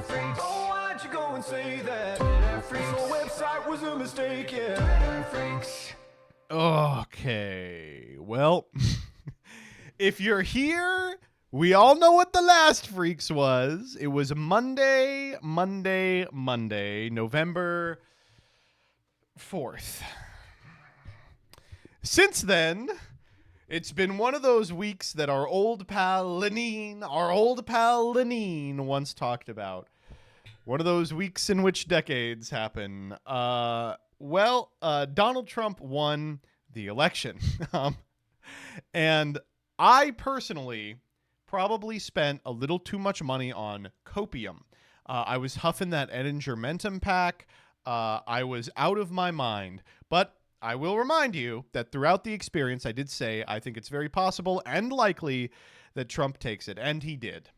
Freax. Oh, why'd you go and say that? Freax. The website was a mistake, yeah. Freax. Okay, well, if you're here, we all know what the last Freaks was. It was Monday, November 4th. Since then, it's been one of those weeks that our old pal Lenine once talked about. One of those weeks in which decades happen. Donald Trump won the election. And I personally probably spent a little too much money on copium. I was huffing that Edinger Mentum pack. I was out of my mind. But I will remind you that throughout the experience, I did say I think it's very possible and likely that Trump takes it. And he did.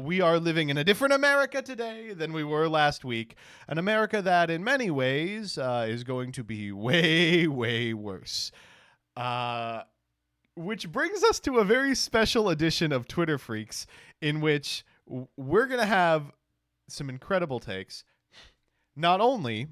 We are living in a different America today than we were last week. An America that in many ways is going to be way, way worse. Which brings us to a very special edition of Twitter Freaks in which we're going to have some incredible takes, not only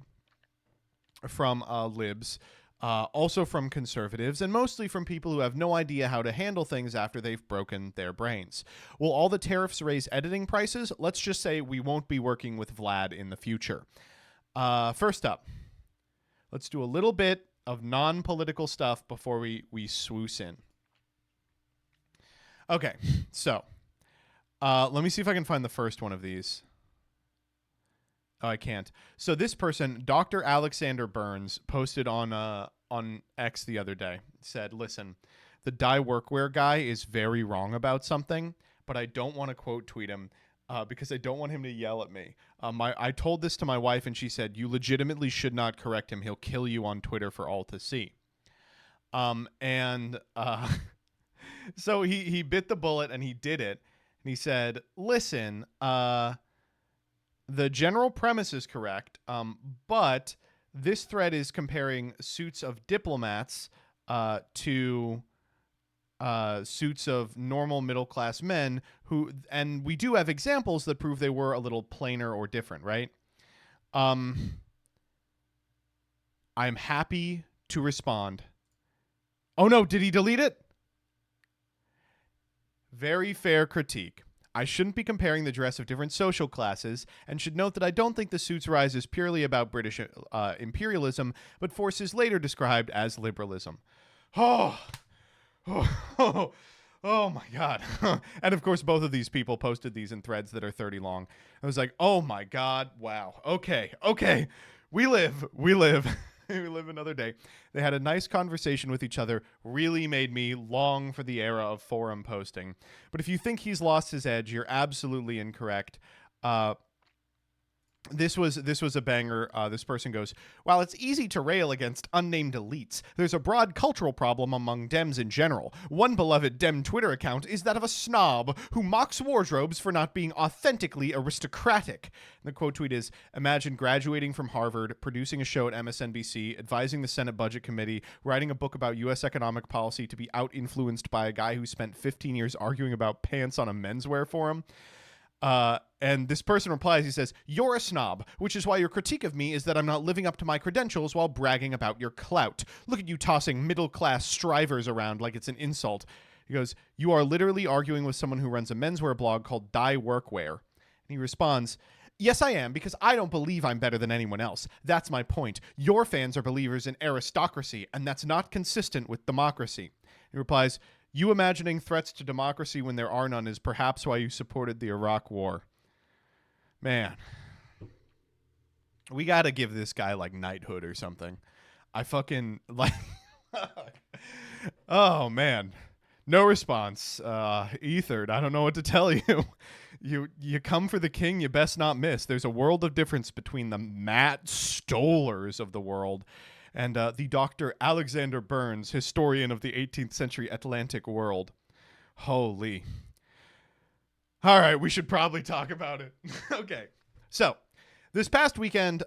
from libs, also from conservatives, and mostly from people who have no idea how to handle things after they've broken their brains. Will all the tariffs raise editing prices? Let's just say we won't be working with Vlad in the future. First up, let's do a little bit of non-political stuff before we swoosh in. Okay, so let me see if I can find the first one of these. Oh, I can't. So this person, Dr. Alexander Burns, posted on X the other day, said, listen, the dye workwear guy is very wrong about something, but I don't want to quote tweet him because I don't want him to yell at me. I told this to my wife, and she said, you legitimately should not correct him. He'll kill you on Twitter for all to see. So he bit the bullet, and he did it. And he said, listen, the general premise is correct, but this thread is comparing suits of diplomats to suits of normal middle-class men and we do have examples that prove they were a little plainer or different, right? I'm happy to respond. Oh no, did he delete it? Very fair critique. I shouldn't be comparing the dress of different social classes, and should note that I don't think the suit's rise is purely about British imperialism, but forces later described as liberalism. Oh my God. And of course, both of these people posted these in threads that are 30 long. I was like, oh my God, wow. Okay. We live. We live another day. They had a nice conversation with each other, really made me long for the era of forum posting. But if you think he's lost his edge, you're absolutely incorrect. This was a banger. This person goes, while it's easy to rail against unnamed elites, there's a broad cultural problem among Dems in general. One beloved Dem Twitter account is that of a snob who mocks wardrobes for not being authentically aristocratic. And the quote tweet is, imagine graduating from Harvard, producing a show at MSNBC, advising the Senate Budget Committee, writing a book about U.S. economic policy to be out-influenced by a guy who spent 15 years arguing about pants on a menswear forum. And this person replies, he says, you're a snob, which is why your critique of me is that I'm not living up to my credentials while bragging about your clout. Look at you tossing middle-class strivers around like it's an insult. He goes, you are literally arguing with someone who runs a menswear blog called Dye Workwear. And he responds, yes, I am, because I don't believe I'm better than anyone else. That's my point. Your fans are believers in aristocracy, and that's not consistent with democracy. He replies, you imagining threats to democracy when there are none is perhaps why you supported the Iraq War. Man, we got to give this guy like knighthood or something. I fucking like, oh man, no response. Ethered. I don't know what to tell you. You come for the king, you best not miss. There's a world of difference between the Matt Stolers of the world and the Dr. Alexander Burns, historian of the 18th century Atlantic world. Holy. All right, we should probably talk about it. Okay. So, this past week, Trump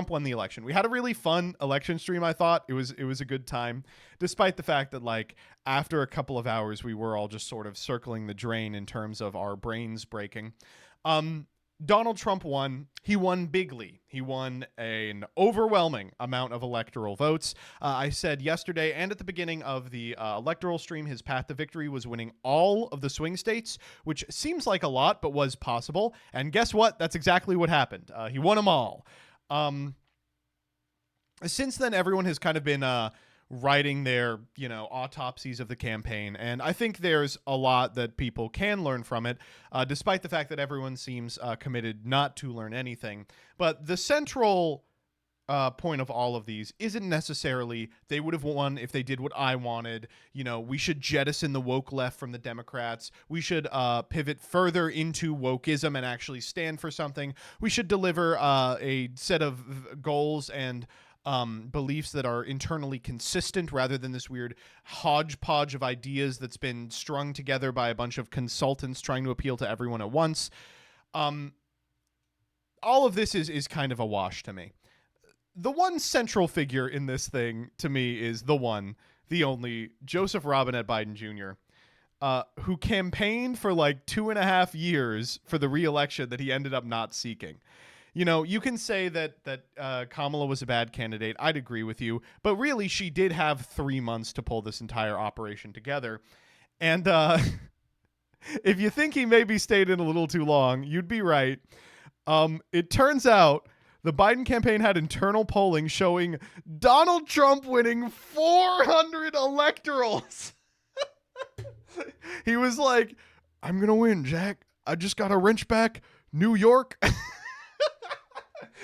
won the election. We had a really fun election stream, I thought. It was a good time, despite the fact that, like, after a couple of hours, we were all just sort of circling the drain in terms of our brains breaking. Donald Trump won. He won bigly. He won an overwhelming amount of electoral votes. I said yesterday and at the beginning of the electoral stream, his path to victory was winning all of the swing states, which seems like a lot, but was possible. And guess what? That's exactly what happened. He won them all. Since then, everyone has kind of been writing their, autopsies of the campaign. And I think there's a lot that people can learn from it, despite the fact that everyone seems committed not to learn anything. But the central point of all of these isn't necessarily they would have won if they did what I wanted. We should jettison the woke left from the Democrats. We should pivot further into wokeism and actually stand for something. We should deliver a set of goals and beliefs that are internally consistent rather than this weird hodgepodge of ideas that's been strung together by a bunch of consultants trying to appeal to everyone at once. All of this is kind of a wash to me. The one central figure in this thing to me is the only Joseph Robinette Biden Jr., who campaigned for like 2.5 years for the re-election that he ended up not seeking. You can say that Kamala was a bad candidate. I'd agree with you. But really, she did have 3 months to pull this entire operation together. And if you think he maybe stayed in a little too long, you'd be right. It turns out the Biden campaign had internal polling showing Donald Trump winning 400 electorals. He was like, I'm going to win, Jack. I just got to wrench back New York.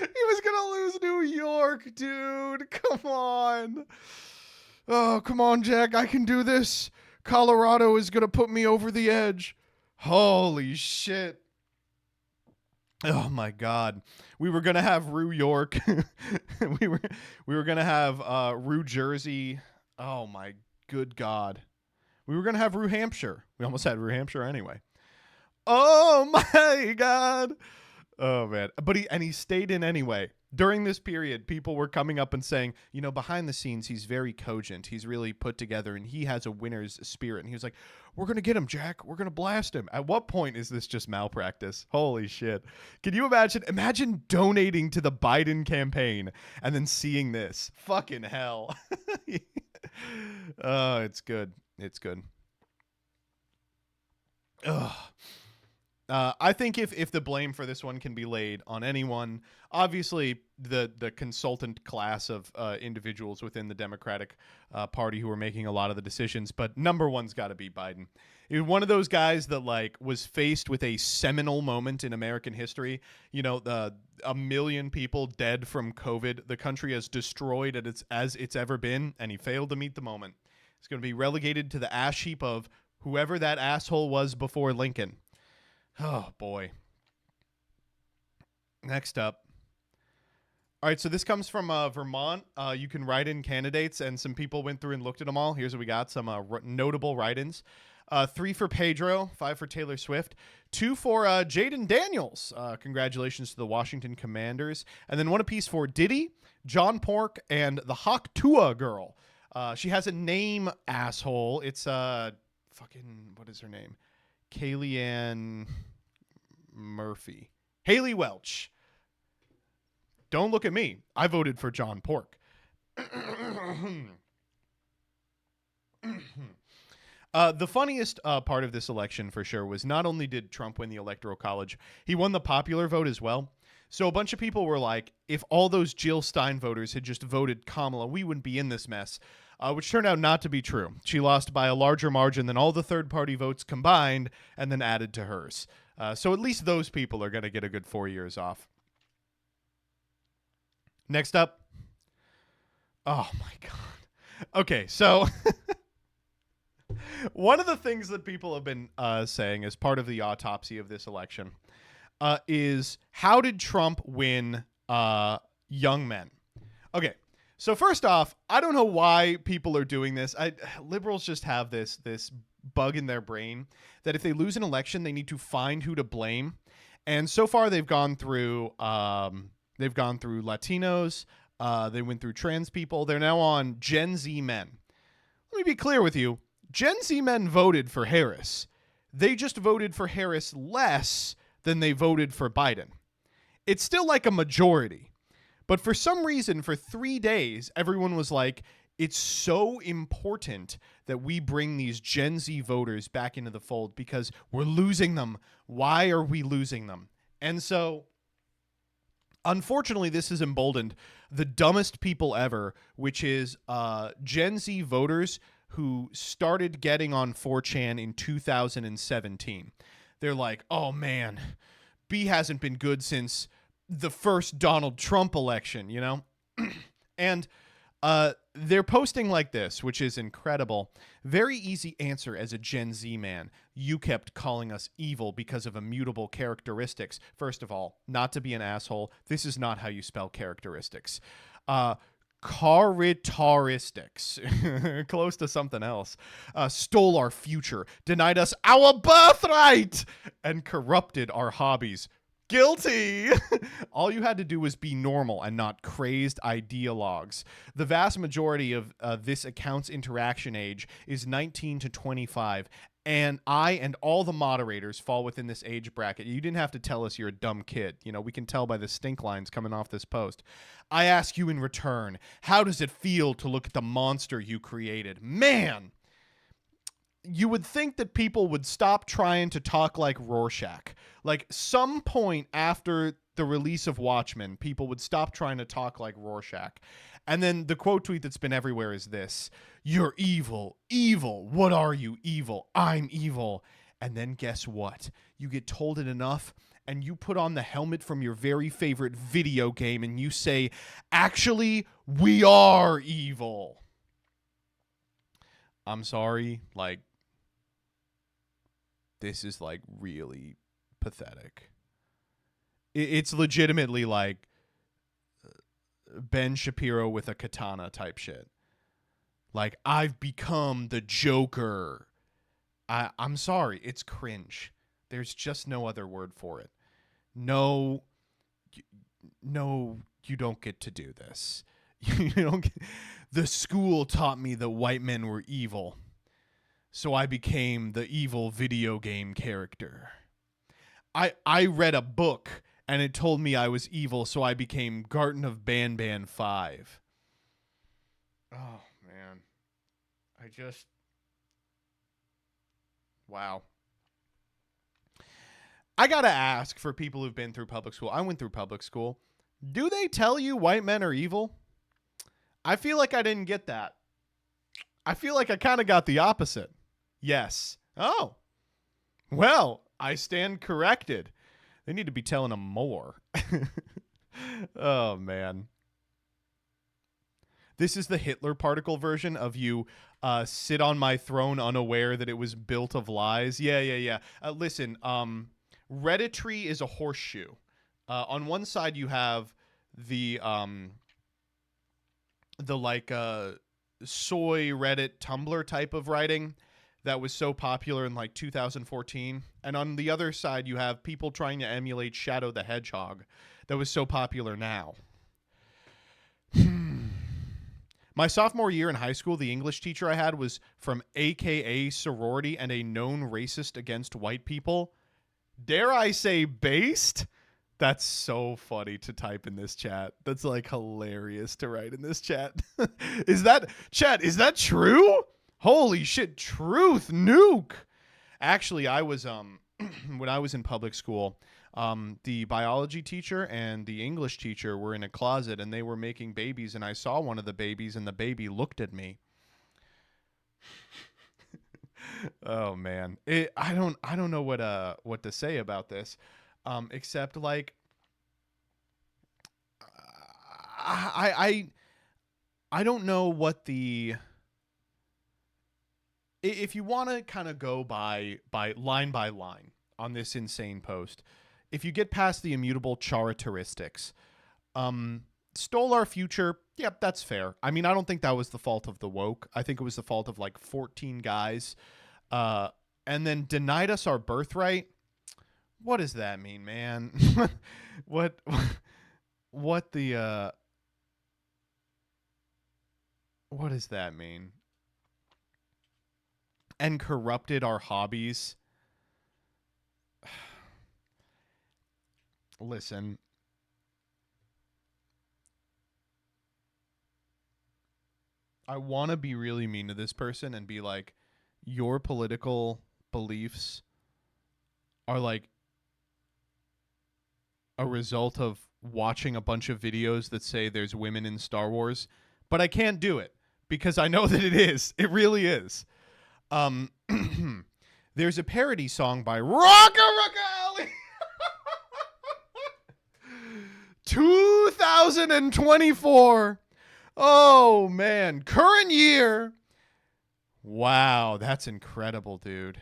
He was going to lose New York, dude. Come on. Oh, come on, Jack. I can do this. Colorado is going to put me over the edge. Holy shit. Oh, my God. We were going to have Rue York. we were going to have Rue Jersey. Oh, my good God. We were going to have Rue Hampshire. We almost had Rue Hampshire anyway. Oh, my God. Oh, man. But he stayed in anyway. During this period, people were coming up and saying, behind the scenes, he's very cogent. He's really put together, and he has a winner's spirit. And he was like, we're going to get him, Jack. We're going to blast him. At what point is this just malpractice? Holy shit. Can you imagine? Imagine donating to the Biden campaign and then seeing this. Fucking hell. Oh, it's good. It's good. Ugh. I think if the blame for this one can be laid on anyone, obviously the consultant class of individuals within the Democratic Party who are making a lot of the decisions, but number one's got to be Biden. He was one of those guys that was faced with a seminal moment in American history. A million people dead from COVID, the country as destroyed as it's ever been, and he failed to meet the moment. He's going to be relegated to the ash heap of whoever that asshole was before Lincoln. Oh, boy. Next up. All right, so this comes from Vermont. You can write in candidates, and some people went through and looked at them all. Here's what we got, some notable write-ins. 3 for Pedro, 5 for Taylor Swift, 2 for Jaden Daniels. Congratulations to the Washington Commanders. And then 1 apiece for Diddy, John Pork, and the Hawk Tua girl. She has a name, asshole. It's what is her name? Kellyanne Murphy. Haley Welch. Don't look at me. I voted for John Pork. The funniest part of this election, for sure, was not only did Trump win the Electoral College, he won the popular vote as well. So a bunch of people were like, if all those Jill Stein voters had just voted Kamala, we wouldn't be in this mess. Which turned out not to be true. She lost by a larger margin than all the third-party votes combined and then added to hers. So at least those people are going to get a good 4 years off. Next up. Oh, my God. Okay, so one of the things that people have been saying as part of the autopsy of this election is, how did Trump win young men? Okay. So first off, I don't know why people are doing this. Liberals just have this bug in their brain that if they lose an election, they need to find who to blame. And so far, they've gone through Latinos. They went through trans people. They're now on Gen Z men. Let me be clear with you. Gen Z men voted for Harris. They just voted for Harris less then they voted for Biden. It's still like a majority. But for some reason, for 3 days, everyone was like, it's so important that we bring these Gen Z voters back into the fold because we're losing them. Why are we losing them? And so, unfortunately, this has emboldened the dumbest people ever, which is Gen Z voters who started getting on 4chan in 2017. They're like, oh man, B hasn't been good since the first Donald Trump election, you know? And they're posting like this, which is incredible. Very easy answer as a Gen Z man. You kept calling us evil because of immutable characteristics. First of all, not to be an asshole, this is not how you spell characteristics. Characteristics. Close to something else. Stole our future, denied us our birthright, and corrupted our hobbies. Guilty. All you had to do was be normal and not crazed ideologues. The vast majority of this account's interaction age is 19 to 25, and I and all the moderators fall within this age bracket. You didn't have to tell us you're a dumb kid. You know, we can tell by the stink lines coming off this post. I ask you in return, how does it feel to look at the monster you created? Man! You would think that people would stop trying to talk like Rorschach. Like, some point after the release of Watchmen, people would stop trying to talk like Rorschach. And then the quote tweet that's been everywhere is this: you're evil. Evil. What are you? Evil. I'm evil. And then guess what? You get told it enough, and you put on the helmet from your very favorite video game, and you say, actually, we are evil. I'm sorry, like, this is, like, really pathetic. It's legitimately, like, Ben Shapiro with a katana type shit. Like, I've become the Joker. I'm sorry, it's cringe. There's just no other word for it. No, you don't get to do this. You don't get, the school taught me that white men were evil. So I became the evil video game character. I read a book and it told me I was evil, so I became Garten of Banban 5. Oh, man. Wow. I gotta ask, for people who've been through public school, I went through public school, do they tell you white men are evil? I feel like I didn't get that. I feel like I kind of got the opposite. Yes. Oh. Well, I stand corrected. They need to be telling them more. Oh, man. This is the Hitler particle version of you sit on my throne unaware that it was built of lies. Yeah. Listen, Redditry is a horseshoe. On one side, you have the soy Reddit Tumblr type of writing that was so popular in like 2014. And on the other side, you have people trying to emulate Shadow the Hedgehog that was so popular now. My sophomore year in high school, the English teacher I had was from AKA sorority and a known racist against white people. Dare I say based? That's so funny to type in this chat. That's like hilarious to write in this chat. Is that true? Holy shit, truth nuke. Actually, I was when I was in public school, the biology teacher and the English teacher were in a closet and they were making babies, and I saw one of the babies and the baby looked at me. Oh man. I don't know what to say about this. Except like I don't know what the, if you want to kind of go by line on this insane post, if you get past the immutable characteristics, stole our future, yep, that's fair. I mean, I don't think that was the fault of the woke. I think it was the fault of like 14 guys, and then denied us our birthright. What does that mean, man? what does that mean? And corrupted our hobbies. Listen. I want to be really mean to this person and be like, your political beliefs are like a result of watching a bunch of videos that say there's women in Star Wars, but I can't do it because I know that it is. It really is. There's a parody song by Rocka Ali. 2024. Oh, man. Current year. Wow, that's incredible, dude.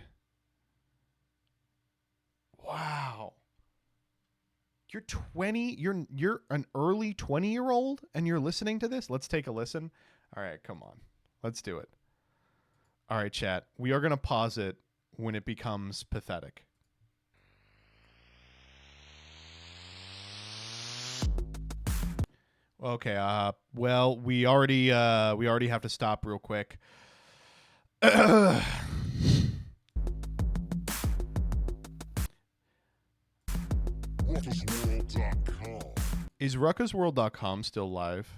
Wow. You're 20, you're an early 20-year-old and you're listening to this? Let's take a listen. All right, come on. Let's do it. All right, chat. We are going to pause it when it becomes pathetic. Okay, well, we already have to stop real quick. Is ruckusworld.com still live?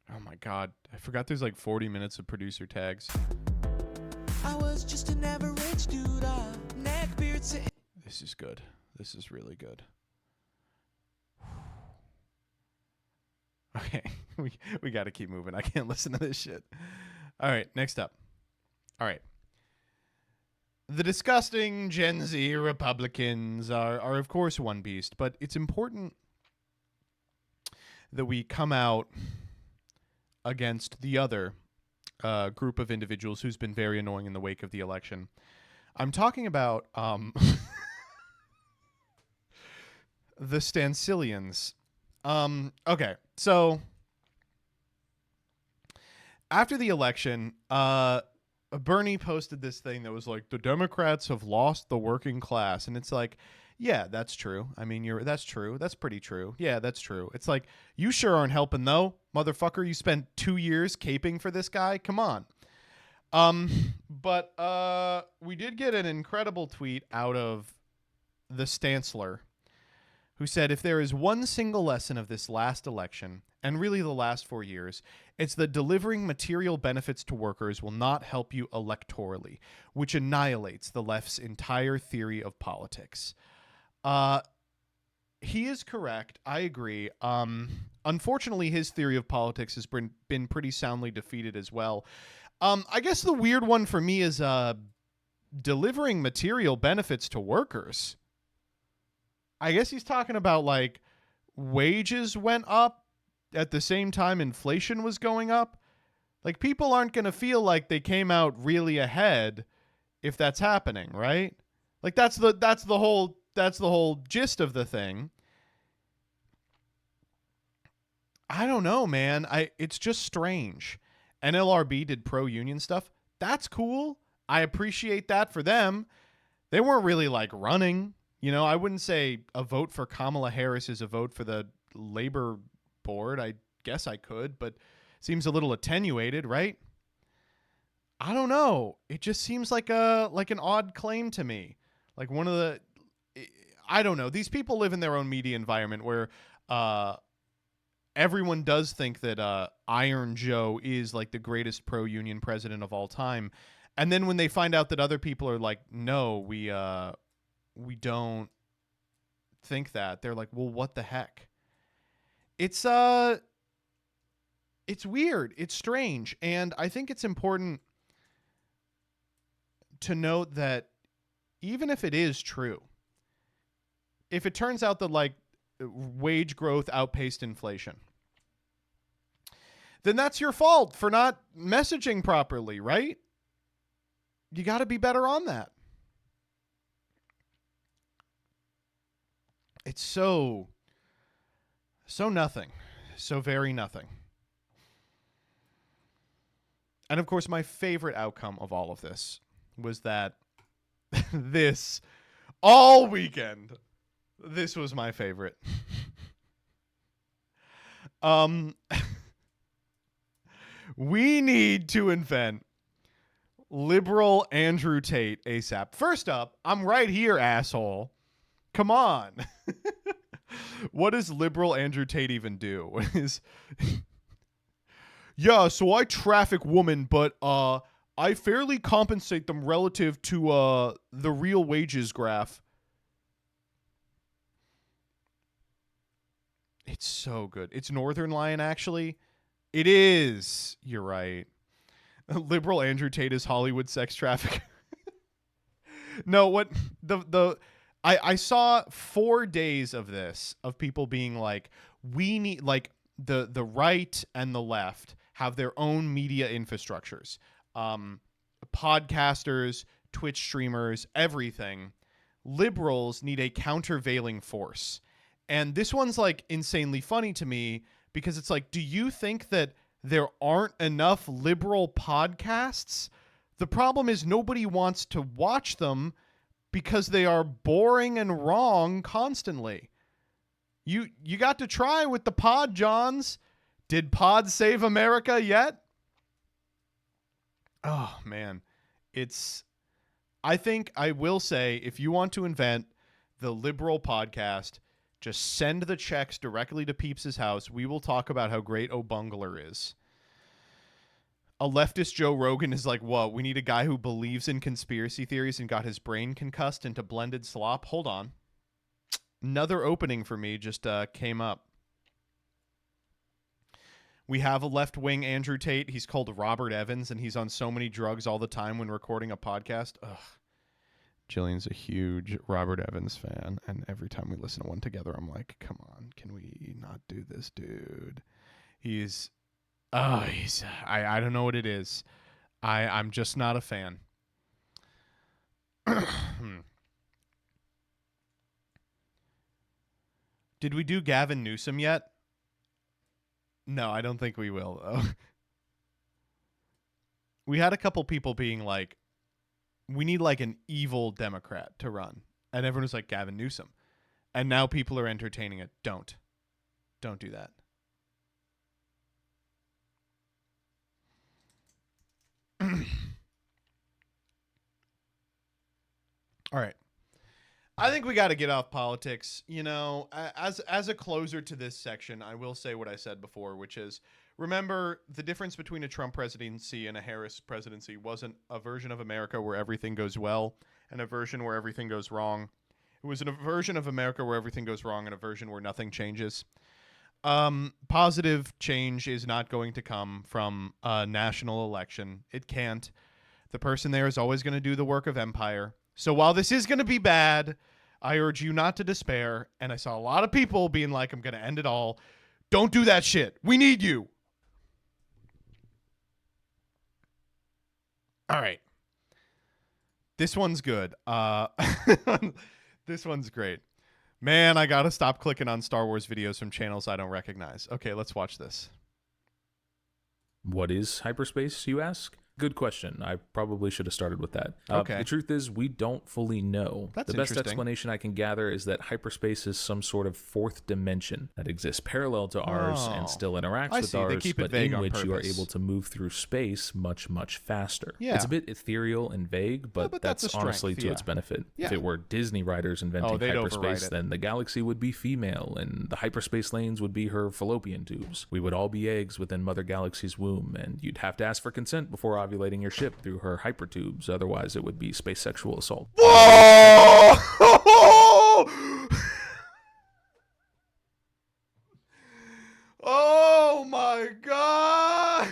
Oh my god, I forgot there's like 40 minutes of producer tags. I was just an average dude, neckbeard. This is good. This is really good. Okay, we got to keep moving. I can't listen to this shit. All right, next up. All right. The disgusting Gen Z Republicans are of course one beast, but it's important that we come out against the other group of individuals who's been very annoying in the wake of the election. I'm talking about the Stancilians. Okay, so after the election, Bernie posted this thing that was like, the Democrats have lost the working class. And it's like, yeah, that's true. I mean, that's true. That's pretty true. Yeah, that's true. It's like, you sure aren't helping though, motherfucker. You spent 2 years caping for this guy. Come on. But we did get an incredible tweet out of the Stancler, who said, if there is one single lesson of this last election, and really the last 4 years, it's that delivering material benefits to workers will not help you electorally, which annihilates the left's entire theory of politics. He is correct. I agree. Unfortunately, his theory of politics has been pretty soundly defeated as well. I guess the weird one for me is delivering material benefits to workers. I guess he's talking about like wages went up at the same time inflation was going up. Like, people aren't going to feel like they came out really ahead if that's happening, right? Like, that's the whole gist of the thing. I don't know, man. It's just strange. NLRB did pro-union stuff. That's cool. I appreciate that for them. They weren't really like running. You know, I wouldn't say a vote for Kamala Harris is a vote for the labor board. I guess I could, but seems a little attenuated, right? I don't know. It just seems like an odd claim to me. Like one of the, I don't know. These people live in their own media environment where everyone does think that Iron Joe is like the greatest pro-union president of all time. And then when they find out that other people are like, no, we don't think that, they're like, well, what the heck? It's weird. It's strange. And I think it's important to note that even if it is true, if it turns out that like wage growth outpaced inflation, then that's your fault for not messaging properly, right? You got to be better on that. It's so nothing. So very nothing. And of course, my favorite outcome of all of this was that this all weekend, this was my favorite. We need to invent Liberal Andrew Tate ASAP. First up, I'm right here, asshole. Come on. What does liberal Andrew Tate even do? Yeah, so I traffic women, but I fairly compensate them relative to the real wages graph. It's so good. It's Northern Lion, actually. It is. You're right. Liberal Andrew Tate is Hollywood sex traffic. No, what I saw 4 days of this, of people being like, we need, like, the right and the left have their own media infrastructures. Podcasters, Twitch streamers, everything. Liberals need a countervailing force. And this one's like insanely funny to me because it's like, do you think that there aren't enough liberal podcasts? The problem is nobody wants to watch them because they are boring and wrong constantly. You got to try with the Pod Johns. Did Pod save America yet? Oh, man. I think I will say, if you want to invent the liberal podcast, just send the checks directly to Peeps' house. We will talk about how great O'Bungler is. A leftist Joe Rogan is like, what? We need a guy who believes in conspiracy theories and got his brain concussed into blended slop? Hold on. Another opening for me just came up. We have a left-wing Andrew Tate. He's called Robert Evans, and he's on so many drugs all the time when recording a podcast. Ugh. Jillian's a huge Robert Evans fan, and every time we listen to one together, I'm like, come on, can we not do this, dude? I don't know what it is. I'm just not a fan. Did we do Gavin Newsom yet? No, I don't think we will, though. We had a couple people being like, we need like an evil Democrat to run. And everyone was like, Gavin Newsom. And now people are entertaining it. Don't do that. All right. I think we got to get off politics. You know, as a closer to this section, I will say what I said before, which is, remember, the difference between a Trump presidency and a Harris presidency wasn't a version of America where everything goes well and a version where everything goes wrong. It was a version of America where everything goes wrong and a version where nothing changes. Positive change is not going to come from a national election. It can't. The person there is always going to do the work of empire. So while this is going to be bad, I urge you not to despair. And I saw a lot of people being like, I'm going to end it all. Don't do that shit. We need you. All right. This one's good. This one's great. Man, I got to stop clicking on Star Wars videos from channels I don't recognize. Okay, let's watch this. What is hyperspace, you ask? Good question. I probably should have started with that. Okay. The truth is, we don't fully know. That's the best interesting. explanation I can gather is that hyperspace is some sort of fourth dimension that exists parallel to ours and still interacts I with see. They ours, keep it but vague in on which you are purpose. able to move through space much, much faster. Yeah. It's a bit ethereal and vague, but, but that's that's a honestly strength, to yeah. its benefit. Yeah. If it were Disney writers inventing they'd override hyperspace, it. then the galaxy would be female, and the hyperspace lanes would be her fallopian tubes. We would all be eggs within Mother Galaxy's womb, and you'd have to ask for consent before ovulating your ship through her hypertubes. Otherwise, it would be space sexual assault. Whoa! Oh my god!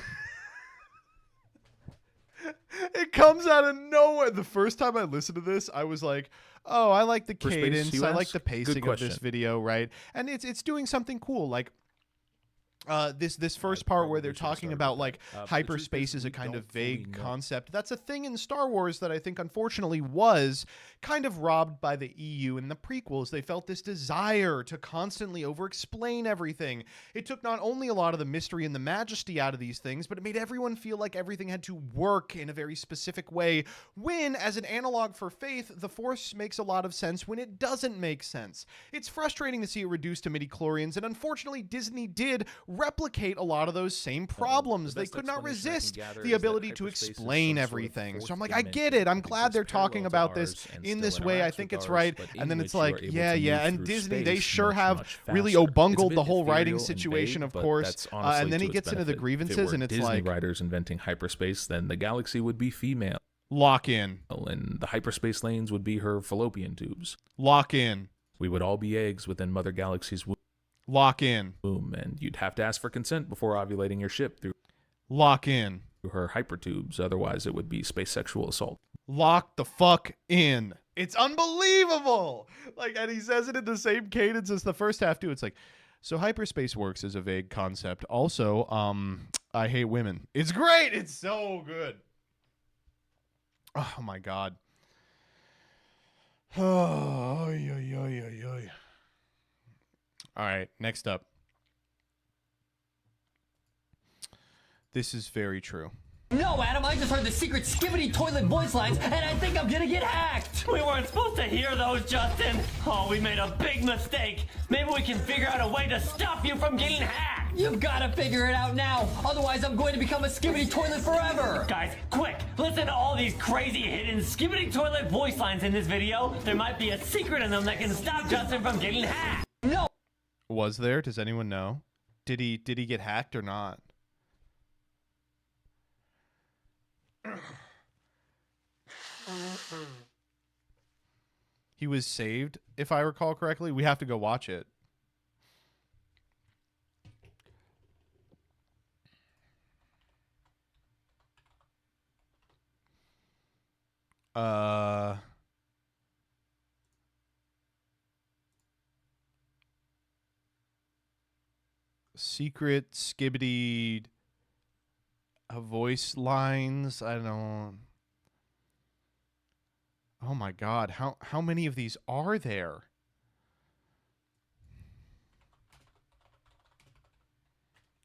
It comes out of nowhere. The first time I listened to this, I was like, oh, I like the For space, cadence. you I like ask? the Good pacing of question. this video, right? And it's doing something cool. Like, this first part where they're probably talking should've started about with like that. But the truth hyperspace is is a we kind of don't fully vague know. concept. That's a thing in Star Wars that I think unfortunately was kind of robbed by the EU in the prequels. They felt this desire to constantly over-explain everything. It took not only a lot of the mystery and the majesty out of these things, but it made everyone feel like everything had to work in a very specific way, when, as an analog for faith, the Force makes a lot of sense when it doesn't make sense. It's frustrating to see it reduced to midi-chlorians, and unfortunately Disney did replicate a lot of those same problems. the They best could not explanation I can resist gather the is that ability to hyperspace is explain some sort of everything. So fourth I'm like, I dimension get it. I'm that glad they're exists talking parallel about to this ours and in still this way. I interacts think with it's ours, right. but And then in it's which you are like, able yeah, to yeah. move And through Disney, they space sure much, have much really faster. It's a bungled bit the whole writing ethereal and situation, vague, of but course. that's honestly And then he to its gets into the benefit. grievances, If it were and it's Disney like, writers inventing hyperspace, then the galaxy would be female, lock in. and the hyperspace lanes would be her fallopian tubes. Lock in. We would all be eggs within Mother Galaxy's Lock in. womb, and you'd have to ask for consent before ovulating your ship through Lock in. her hypertubes. Otherwise, it would be space sexual assault. Lock the fuck in. It's unbelievable. Like, and he says it in the same cadence as the first half too. It's like, so hyperspace works as a vague concept. Also, I hate women. It's great. It's so good. Oh my god. Oh, all right, next up. This is very true. No, Adam, I just heard the secret Skibidi toilet voice lines, and I think I'm gonna get hacked. We weren't supposed to hear those, Justin. Oh, we made a big mistake. Maybe we can figure out a way to stop you from getting hacked. You've gotta figure it out now, otherwise I'm going to become a Skibidi toilet forever. Guys, quick, listen to all these crazy hidden Skibidi toilet voice lines in this video. There might be a secret in them that can stop Justin from getting hacked. No. Was there? Does anyone know? Did he get hacked or not? He was saved, if I recall correctly. We have to go watch it. Secret Skibidi voice lines. I don't. Oh my god, how many of these are there?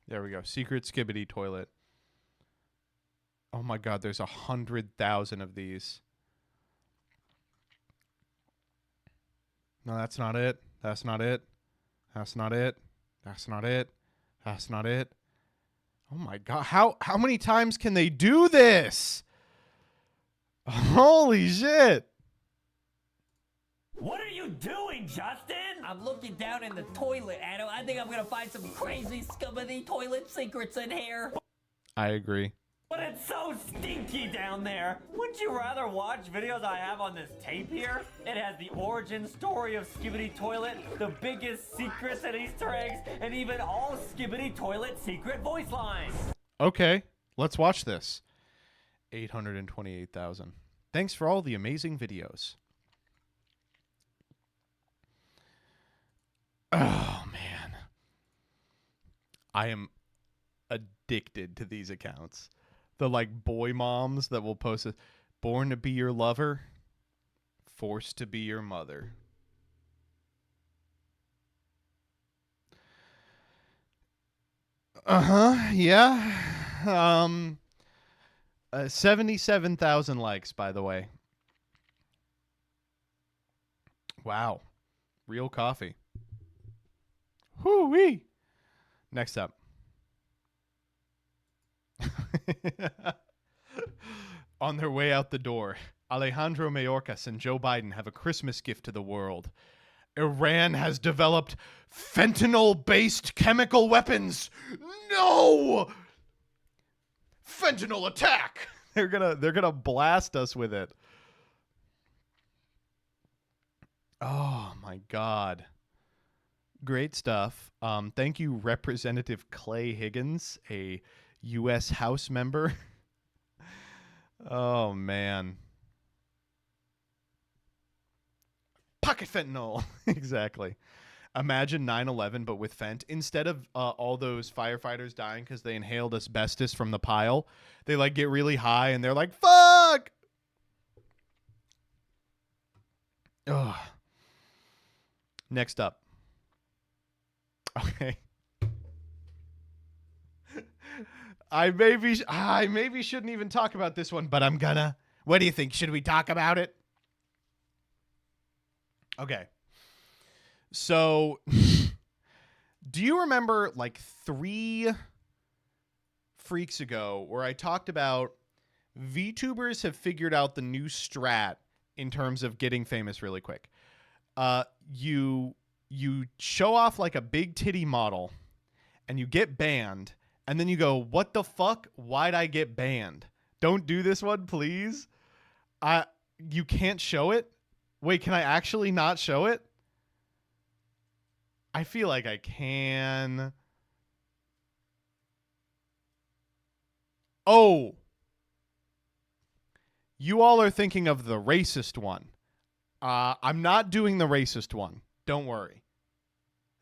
There we go. Secret Skibidi toilet. Oh my god, there's 100,000 of these. No, that's not it. That's not it. That's not it. That's not it. That's not it. Oh my god, how many times can they do this? Holy shit. What are you doing, Justin? I'm looking down in the toilet, Adam. I think I'm gonna find some crazy Skibidi toilet secrets in here. I agree. But it's so stinky down there. Wouldn't you rather watch videos I have on this tape here? It has the origin story of Skibidi Toilet, the biggest secrets and Easter eggs, and even all Skibidi Toilet secret voice lines. Okay, let's watch this. 828,000. Thanks for all the amazing videos. Oh, man. I am addicted to these accounts. The, like, boy moms that will post it. Born to be your lover, forced to be your mother. Yeah. 77,000 likes, by the way. Wow. Real coffee. Whoo-wee. Next up. On their way out the door, Alejandro Mayorkas and Joe Biden have a Christmas gift to the world. Iran has developed fentanyl-based chemical weapons. No! Fentanyl attack! They're gonna blast us with it. Oh my god. Great stuff. Thank you, Representative Clay Higgins, a U.S. House member. Oh, man. Pocket fentanyl. Exactly. Imagine 9/11, but with Fent. Instead of all those firefighters dying because they inhaled asbestos from the pile, they like get really high and they're like, fuck! Ugh. Next up. Okay. I maybe shouldn't even talk about this one, but I'm gonna. What do you think? Should we talk about it? Okay. So Do you remember like 3 Freaks ago where I talked about VTubers have figured out the new strat in terms of getting famous really quick? You show off like a big titty model and you get banned, and then you go, what the fuck? Why'd I get banned? Don't do this one, please. You can't show it? Wait, can I actually not show it? I feel like I can. Oh. You all are thinking of the racist one. I'm not doing the racist one. Don't worry.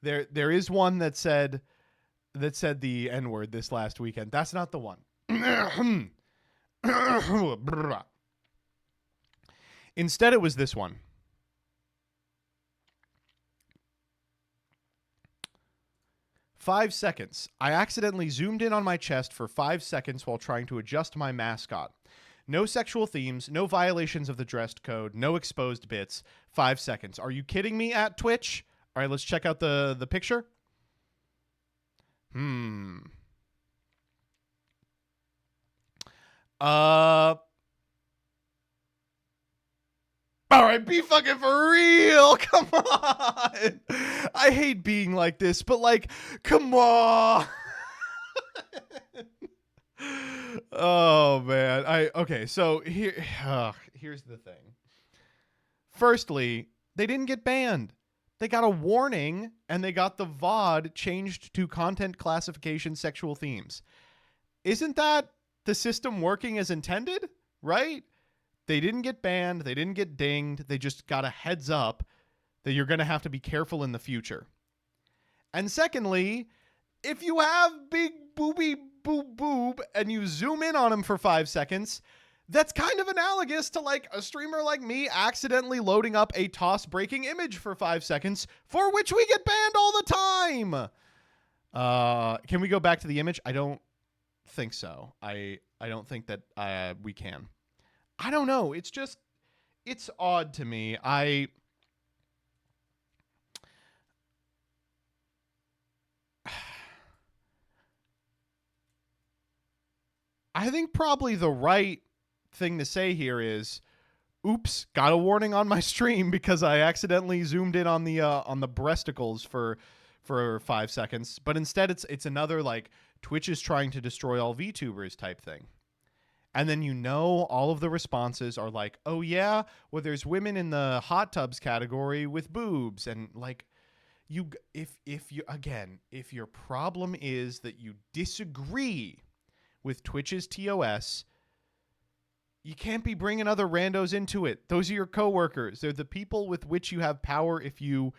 There is one that said the N-word this last weekend. That's not the one. Instead, it was this one. "5 seconds. I accidentally zoomed in on my chest for 5 seconds while trying to adjust my mascot. No sexual themes, no violations of the dress code, no exposed bits. 5 seconds. Are you kidding me at Twitch? All right, let's check out the picture. All right, be fucking for real. Come on. I hate being like this, but like, come on. Oh man. Okay, so here's the thing. Firstly, they didn't get banned. They got a warning, and they got the VOD changed to content classification sexual themes. Isn't that the system working as intended? Right? They didn't get banned. They didn't get dinged. They just got a heads up that you're going to have to be careful in the future. And secondly, if you have big booby boob and you zoom in on him for 5 seconds, that's kind of analogous to like a streamer like me accidentally loading up a toss breaking image for 5 seconds, for which we get banned all the time. Can we go back to the image? I don't think so. I don't think that we can. I don't know. It's just, it's odd to me. I think probably the right thing to say here is, oops, got a warning on my stream because I accidentally zoomed in on the breasticles for 5 seconds. But instead it's another like Twitch is trying to destroy all VTubers type thing. And then all of the responses are like, oh yeah, well there's women in the hot tubs category with boobs, and like if your problem is that you disagree with Twitch's TOS, you can't be bringing other randos into it. Those are your coworkers. They're the people with which you have power if you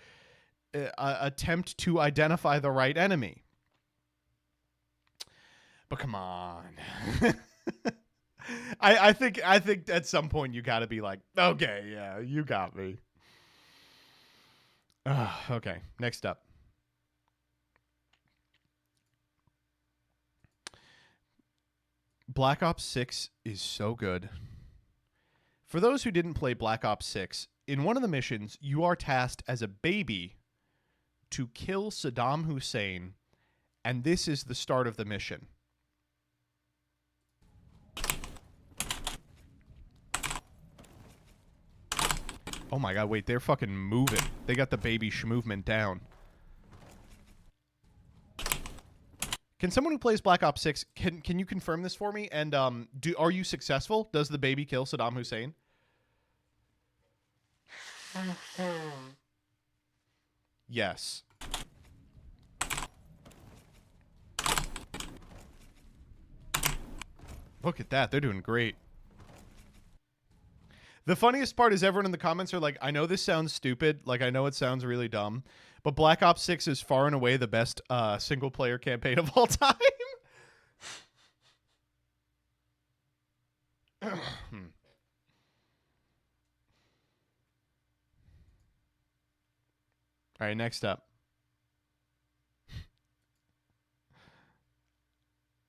attempt to identify the right enemy. But come on. I think at some point you got to be like, okay, yeah, you got me. Okay, next up. Black Ops 6 is so good. For those who didn't play Black Ops 6, in one of the missions, you are tasked as a baby to kill Saddam Hussein, and this is the start of the mission. Oh my god, wait, they're fucking moving. They got the baby movement down. Can someone who plays Black Ops 6, can you confirm this for me? And are you successful? Does the baby kill Saddam Hussein? Yes. Look at that. They're doing great. The funniest part is everyone in the comments are like, I know this sounds stupid. Like, I know it sounds really dumb. But Black Ops 6 is far and away the best single-player campaign of all time. All right, next up.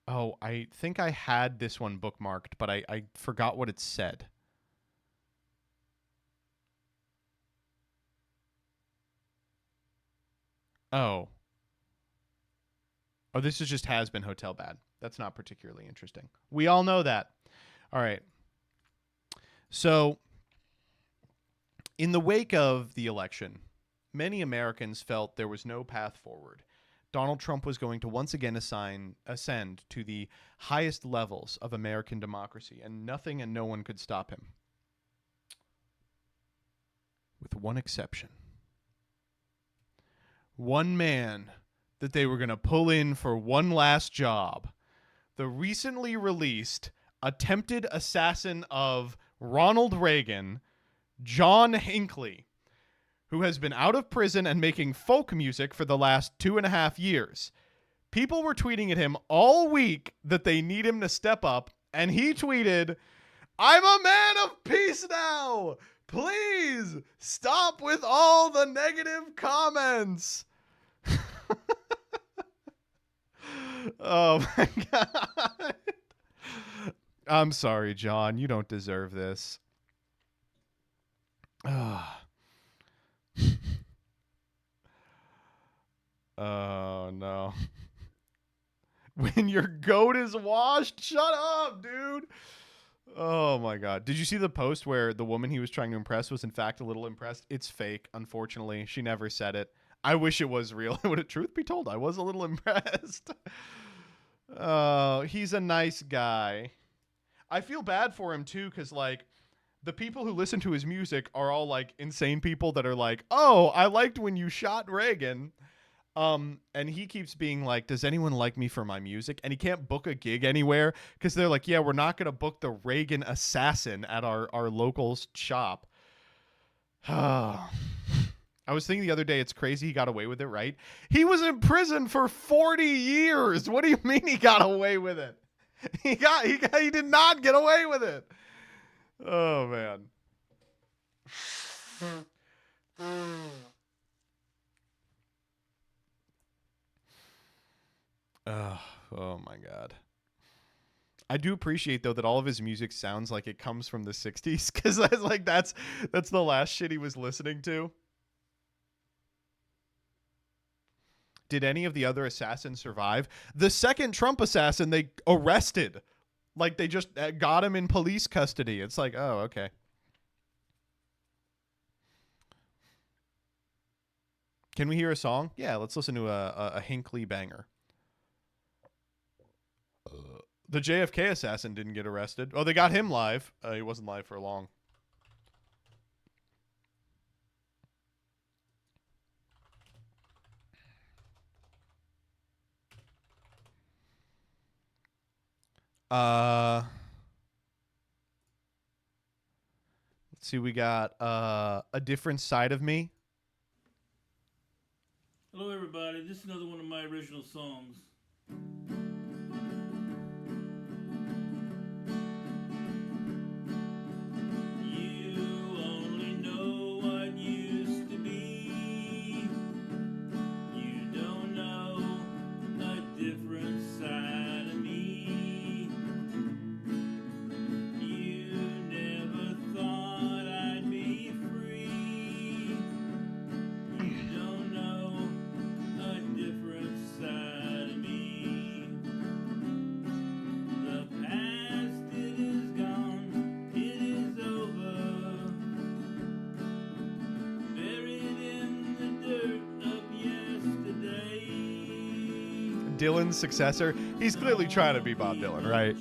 Oh, I think I had this one bookmarked, but I forgot what it said. Oh. Oh, this is just has been hotel bad. That's not particularly interesting. We all know that. All right. So, in the wake of the election, many Americans felt there was no path forward. Donald Trump was going to once again ascend to the highest levels of American democracy, and nothing and no one could stop him. With one exception. One man that they were going to pull in for one last job. The recently released attempted assassin of Ronald Reagan, John Hinckley, who has been out of prison and making folk music for the last 2.5 years. People were tweeting at him all week that they need him to step up, and he tweeted, "I'm a man of peace now. Please stop with all the negative comments." Oh my God. I'm sorry, John. You don't deserve this. Oh, no. When your goat is washed, shut up, dude. Oh, my God. Did you see the post where the woman he was trying to impress was, in fact, a little impressed? It's fake, unfortunately. She never said it. I wish it was real. Would it, truth be told, I was a little impressed. Oh, he's a nice guy. I feel bad for him, too, because, like, the people who listen to his music are all, like, insane people that are like, oh, I liked when you shot Reagan. And he keeps being like, does anyone like me for my music? And he can't book a gig anywhere because they're like, yeah, we're not going to book the Reagan assassin at our local shop. I was thinking the other day, it's crazy he got away with it, right? He was in prison for 40 years. What do you mean he got away with it? He did not get away with it. Oh, man. Oh my God. I do appreciate though that all of his music sounds like it comes from the 60s because that's the last shit he was listening to. Did any of the other assassins survive? The second Trump assassin they arrested. Like they just got him in police custody. It's like, oh, okay. Can we hear a song? Yeah, let's listen to a Hinckley banger. The JFK assassin didn't get arrested. Oh, they got him live. He wasn't live for long. Let's see. We got A Different Side of Me. Hello, everybody. This is another one of my original songs. Dylan's successor. He's clearly trying to be Bob Dylan, right?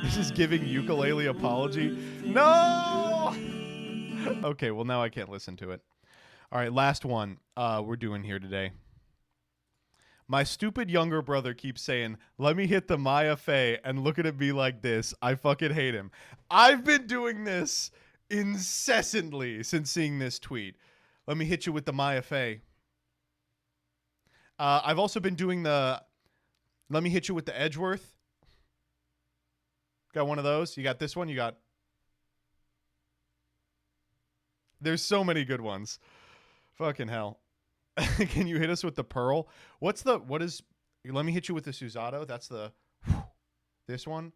This is giving ukulele apology. No! Okay, well now I can't listen to it. All right, last one we're doing here today. My stupid younger brother keeps saying, let me hit the Maya Fey and look at me like this. I fucking hate him. I've been doing this incessantly since seeing this tweet. Let me hit you with the Maya Fey. I've also been doing the let me hit you with the Edgeworth. Got one of those? You got this one? You got... There's so many good ones. Fucking hell. Can you hit us with the Pearl? What is... Let me hit you with the Susato. That's the... This one.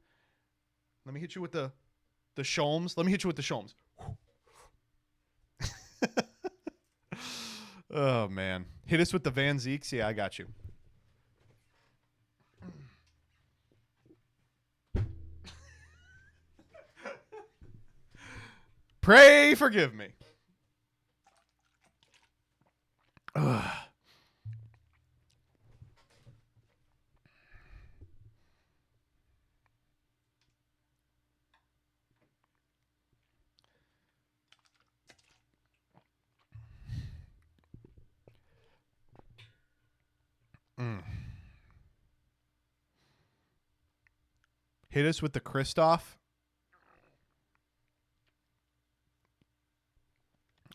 Let me hit you with the Sholmes. Let me hit you with the Sholmes. Oh, man. Hit us with the Van Zeeks. Yeah, I got you. Pray forgive me. Ugh. Hit us with the Kristoff.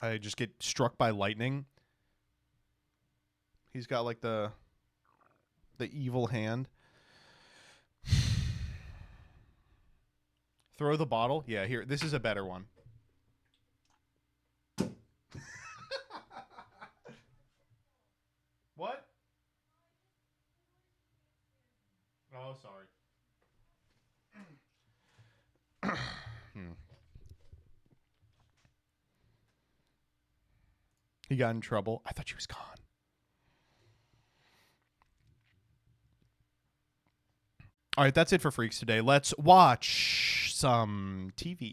I just get struck by lightning. He's got like the evil hand. Throw the bottle. Yeah, here. This is a better one. What? Oh, sorry. He got in trouble. I thought she was gone. All right, that's it for Freaks today. Let's watch some TV.